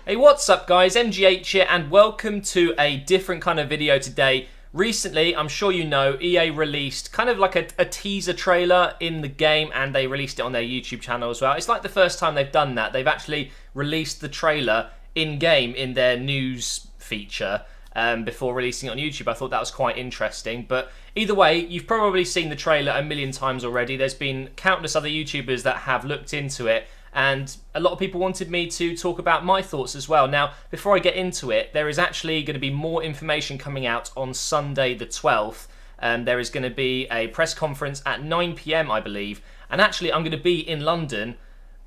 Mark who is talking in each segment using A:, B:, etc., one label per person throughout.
A: Hey, what's up guys, MGH here and welcome to a different kind of video today. Recently, I'm sure you know, EA released kind of like a teaser trailer in the game and they released it on their YouTube channel as well. It's like the first time they've done that. They've actually released the trailer in-game in their news feature before releasing it on YouTube. I thought that was quite interesting, but either way, you've probably seen the trailer a million times already. There's been countless other YouTubers that have looked into it, and a lot of people wanted me to talk about my thoughts as well. Now, before I get into it, there is actually going to be more information coming out on Sunday the 12th. There is going to be a press conference at 9 PM, I believe, and actually I'm going to be in London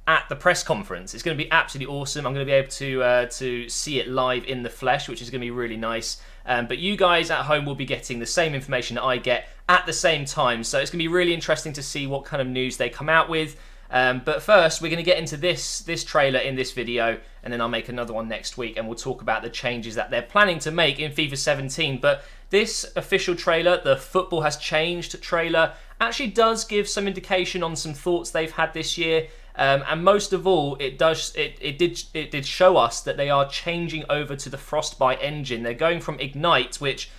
A: at the press conference. It's going to be absolutely awesome. I'm going to be able to see it live in the flesh, which is going to be really nice. But you guys at home will be getting the same information that I get at the same time, so it's going to be really interesting to see what kind of news they come out with. But first, we're going to get into this trailer in this video, and then I'll make another one next week, and we'll talk about the changes that they're planning to make in FIFA 17. But this official trailer, the Football Has Changed trailer, actually does give some indication on some thoughts they've had this year. And most of all, it did show us that they are changing over to the Frostbite engine. They're going from Ignite, which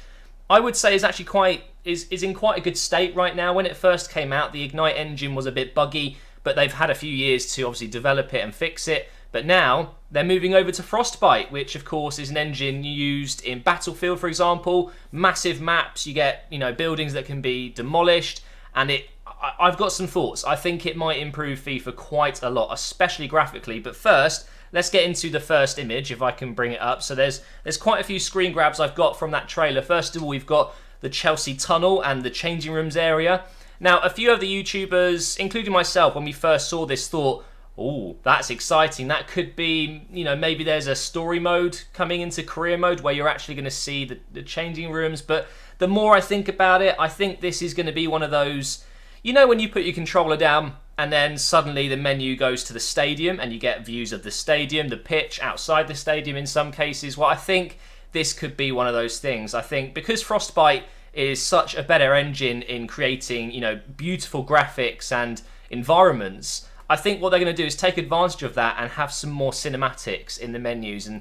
A: I would say is actually is in quite a good state right now. When it first came out, the Ignite engine was a bit buggy, but they've had a few years to obviously develop it and fix it. But now they're moving over to Frostbite, which of course is an engine used in Battlefield, for example. Massive maps, you get buildings that can be demolished, and I've got some thoughts. I think it might improve FIFA quite a lot, especially graphically. But first, let's get into the first image, if I can bring it up. So there's quite a few screen grabs I've got from that trailer. First of all, we've got the Chelsea tunnel and the changing rooms area. Now, a few of the YouTubers, including myself, when we first saw this, thought, oh, that's exciting. That could be, maybe there's a story mode coming into career mode where you're actually going to see the changing rooms. But the more I think about it, I think this is going to be one of those, when you put your controller down and then suddenly the menu goes to the stadium and you get views of the stadium, the pitch, outside the stadium in some cases. Well, I think this could be one of those things. I think because Frostbite is such a better engine in creating, beautiful graphics and environments, I think what they're going to do is take advantage of that and have some more cinematics in the menus. And,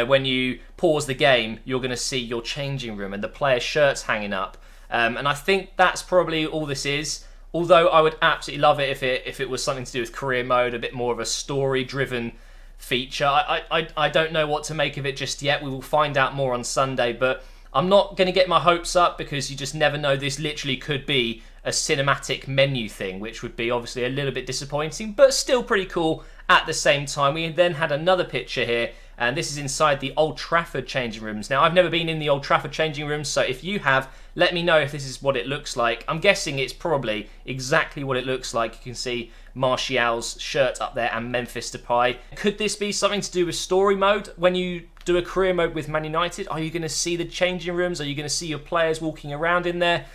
A: when you pause the game, you're going to see your changing room and the players' shirts hanging up. And I think that's probably all this is. Although I would absolutely love it if it was something to do with career mode, a bit more of a story-driven feature. I don't know what to make of it just yet. We will find out more on Sunday, but I'm not going to get my hopes up because you just never know. This literally could be a cinematic menu thing, which would be obviously a little bit disappointing, but still pretty cool at the same time. We then had another picture here, and this is inside the Old Trafford changing rooms. Now, I've never been in the Old Trafford changing rooms, so if you have, let me know if this is what it looks like. I'm guessing it's probably exactly what it looks like. You can see Martial's shirt up there and Memphis Depay. Could this be something to do with story mode? When you do a career mode with Man United, are you going to see the changing rooms? Are you going to see your players walking around in there?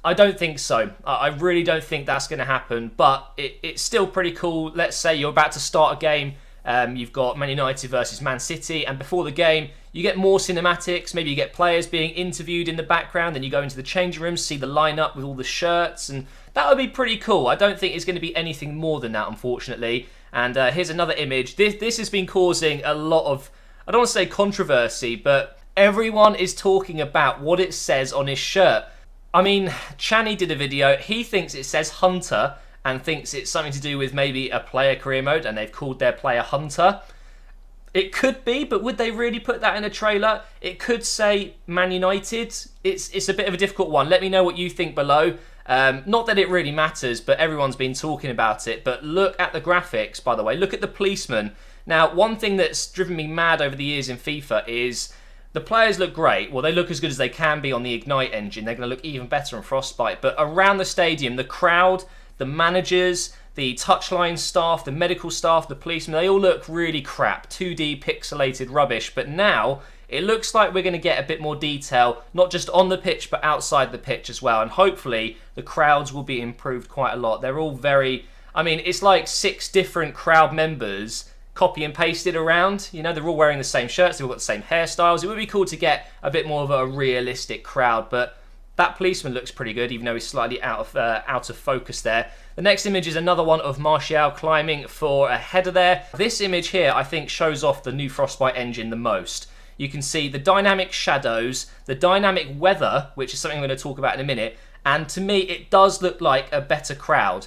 A: I don't think so. I really don't think that's going to happen, but it's still pretty cool. Let's say you're about to start a game. You've got Man United versus Man City, and before the game, you get more cinematics. Maybe you get players being interviewed in the background, then you go into the changing rooms, see the lineup with all the shirts, and that would be pretty cool. I don't think it's going to be anything more than that, unfortunately. And here's another image. This has been causing a lot of, I don't want to say controversy, but everyone is talking about what it says on his shirt. I mean, Channy did a video. He thinks it says Hunter and thinks it's something to do with maybe a player career mode, and they've called their player Hunter. It could be, but would they really put that in a trailer? It could say Man United. It's a bit of a difficult one. Let me know what you think below. Not that it really matters, but everyone's been talking about it. But look at the graphics, by the way. Look at the policeman. Now, one thing that's driven me mad over the years in FIFA is the players look great. Well, they look as good as they can be on the Ignite engine. They're going to look even better on Frostbite. But around the stadium, the crowd, the managers, the touchline staff, the medical staff, the policemen, they all look really crap. 2D pixelated rubbish. But now it looks like we're going to get a bit more detail, not just on the pitch, but outside the pitch as well. And hopefully the crowds will be improved quite a lot. They're all very, it's like 6 different crowd members copy and pasted around. They're all wearing the same shirts. They've all got the same hairstyles. It would be cool to get a bit more of a realistic crowd, but That policeman looks pretty good, even though he's slightly out of focus there. The next image is another one of Martial climbing for a header there. This image here, I think, shows off the new Frostbite engine the most. You can see the dynamic shadows, the dynamic weather, which is something I'm going to talk about in a minute, and to me, it does look like a better crowd.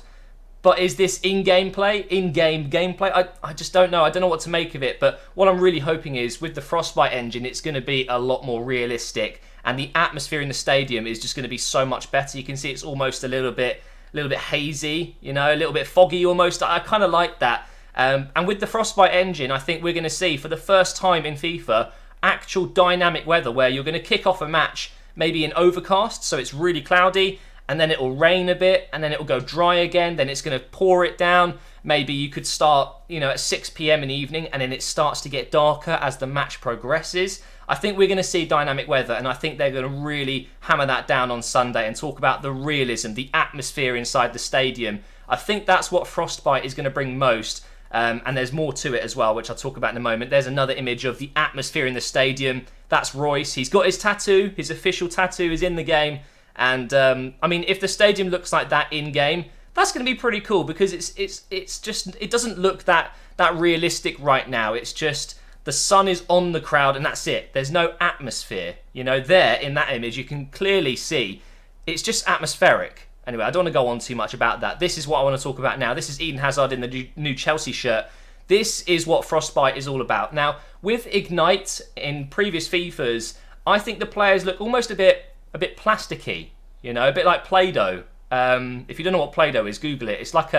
A: But is this in-game gameplay? I just don't know. I don't know what to make of it. But what I'm really hoping is, with the Frostbite engine, it's going to be a lot more realistic. And the atmosphere in the stadium is just going to be so much better. You can see it's almost a little bit hazy, you know, a little bit foggy almost. I kind of like that. And with the Frostbite engine, I think we're going to see, for the first time in FIFA, actual dynamic weather where you're going to kick off a match maybe in overcast, so it's really cloudy, and then it'll rain a bit, and then it'll go dry again, then it's going to pour it down. Maybe you could start, you know, at 6 p.m. in the evening, and then it starts to get darker as the match progresses. I think we're going to see dynamic weather, and I think they're going to really hammer that down on Sunday and talk about the realism, the atmosphere inside the stadium. I think that's what Frostbite is going to bring most, and there's more to it as well, which I'll talk about in a moment. There's another image of the atmosphere in the stadium. That's Royce. He's got his tattoo. His official tattoo is in the game. And I mean, if the stadium looks like that in game, that's going to be pretty cool, because it's just, it doesn't look that realistic right now. It's just the sun is on the crowd and that's it. There's no atmosphere. You know, there in that image you can clearly see it's just atmospheric. Anyway, I don't want to go on too much about that. This is what I want to talk about now. This is Eden Hazard in the new Chelsea shirt. This is what Frostbite is all about. Now, with Ignite in previous FIFAs, I think the players look almost a bit plasticky, you know, a bit like Play-Doh. If you don't know what Play-Doh is, Google it. It's like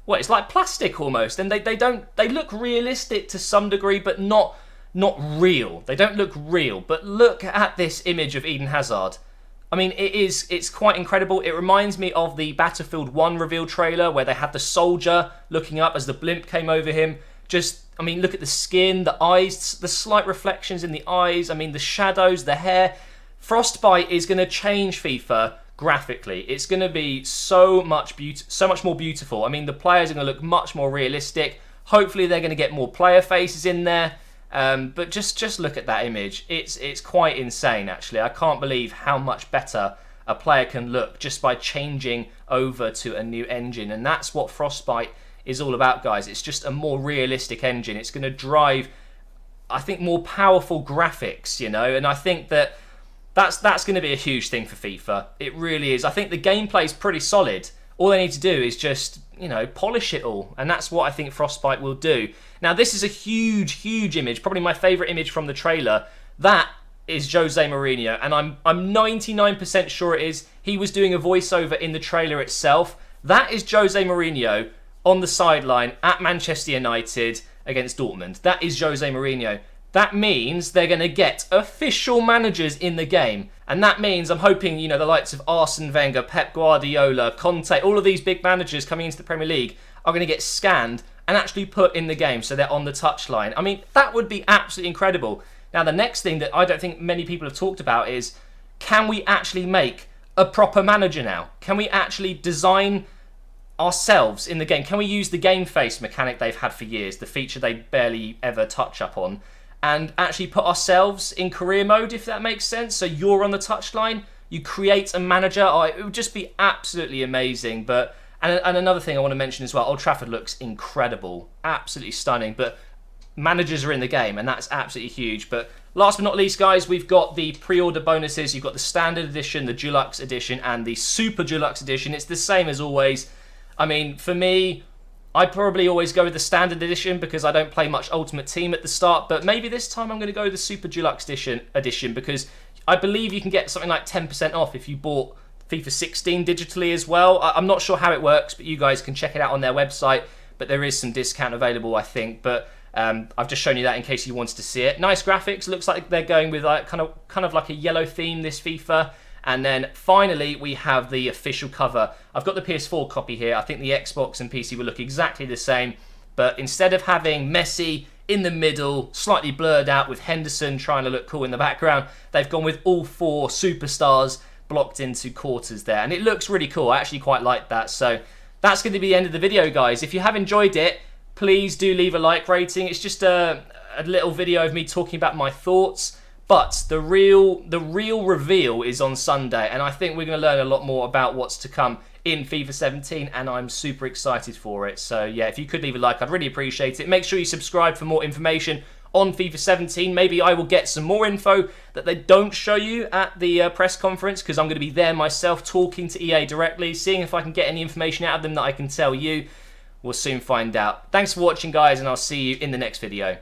A: it's like plastic almost, and they look realistic to some degree, but not real. They don't look real. But look at this image of Eden Hazard. I mean, it's quite incredible. It reminds me of the Battlefield 1 reveal trailer where they had the soldier looking up as the blimp came over him. I mean, look at the skin, the eyes, the slight reflections in the eyes. I mean, the shadows, the hair. Frostbite is going to change FIFA graphically. It's going to be so much more beautiful. I mean, the players are going to look much more realistic. Hopefully, they're going to get more player faces in there. But just look at that image. It's quite insane, actually. I can't believe how much better a player can look just by changing over to a new engine. And that's what Frostbite is all about, guys. It's just a more realistic engine. It's going to drive, I think, more powerful graphics, you know. And I think that's going to be a huge thing for FIFA. It really is. I think the gameplay is pretty solid. All they need to do is just, you know, polish it all. And that's what I think Frostbite will do. Now, this is a huge image. Probably my favourite image from the trailer. That is Jose Mourinho. And I'm 99% sure it is. He was doing a voiceover in the trailer itself. That is Jose Mourinho on the sideline at Manchester United against Dortmund. That is Jose Mourinho. That means they're going to get official managers in the game. And that means, I'm hoping, you know, the likes of Arsene Wenger, Pep Guardiola, Conte, all of these big managers coming into the Premier League are going to get scanned and actually put in the game so they're on the touchline. I mean, that would be absolutely incredible. Now, the next thing that I don't think many people have talked about is, can we actually make a proper manager now? Can we actually design ourselves in the game? Can we use the game face mechanic they've had for years, the feature they barely ever touch up on, and actually put ourselves in career mode, if that makes sense? So you're on the touchline, you create a manager. Oh, it would just be absolutely amazing. But and another thing I want to mention as well, Old Trafford looks incredible, absolutely stunning. But managers are in the game, and that's absolutely huge. But last but not least, guys, we've got the pre-order bonuses. You've got the Standard Edition, the Deluxe Edition, and the Super Deluxe Edition. It's the same as always. I mean, for me, I probably always go with the Standard Edition because I don't play much Ultimate Team at the start, but maybe this time I'm going to go with the Super Deluxe Edition because I believe you can get something like 10% off if you bought FIFA 16 digitally as well. I'm not sure how it works, but you guys can check it out on their website, but there is some discount available, I think. But I've just shown you that in case you wanted to see it. Nice graphics. Looks like they're going with like kind of like a yellow theme this FIFA. And then finally, we have the official cover. I've got the PS4 copy here. I think the Xbox and PC will look exactly the same. But instead of having Messi in the middle, slightly blurred out with Henderson trying to look cool in the background, they've gone with all four superstars blocked into quarters there. And it looks really cool. I actually quite like that. So that's going to be the end of the video, guys. If you have enjoyed it, please do leave a like rating. It's just a little video of me talking about my thoughts. But the real reveal is on Sunday, and I think we're going to learn a lot more about what's to come in FIFA 17, and I'm super excited for it. So yeah, if you could leave a like, I'd really appreciate it. Make sure you subscribe for more information on FIFA 17. Maybe I will get some more info that they don't show you at the press conference, because I'm going to be there myself talking to EA directly, seeing if I can get any information out of them that I can tell you. We'll soon find out. Thanks for watching, guys, and I'll see you in the next video.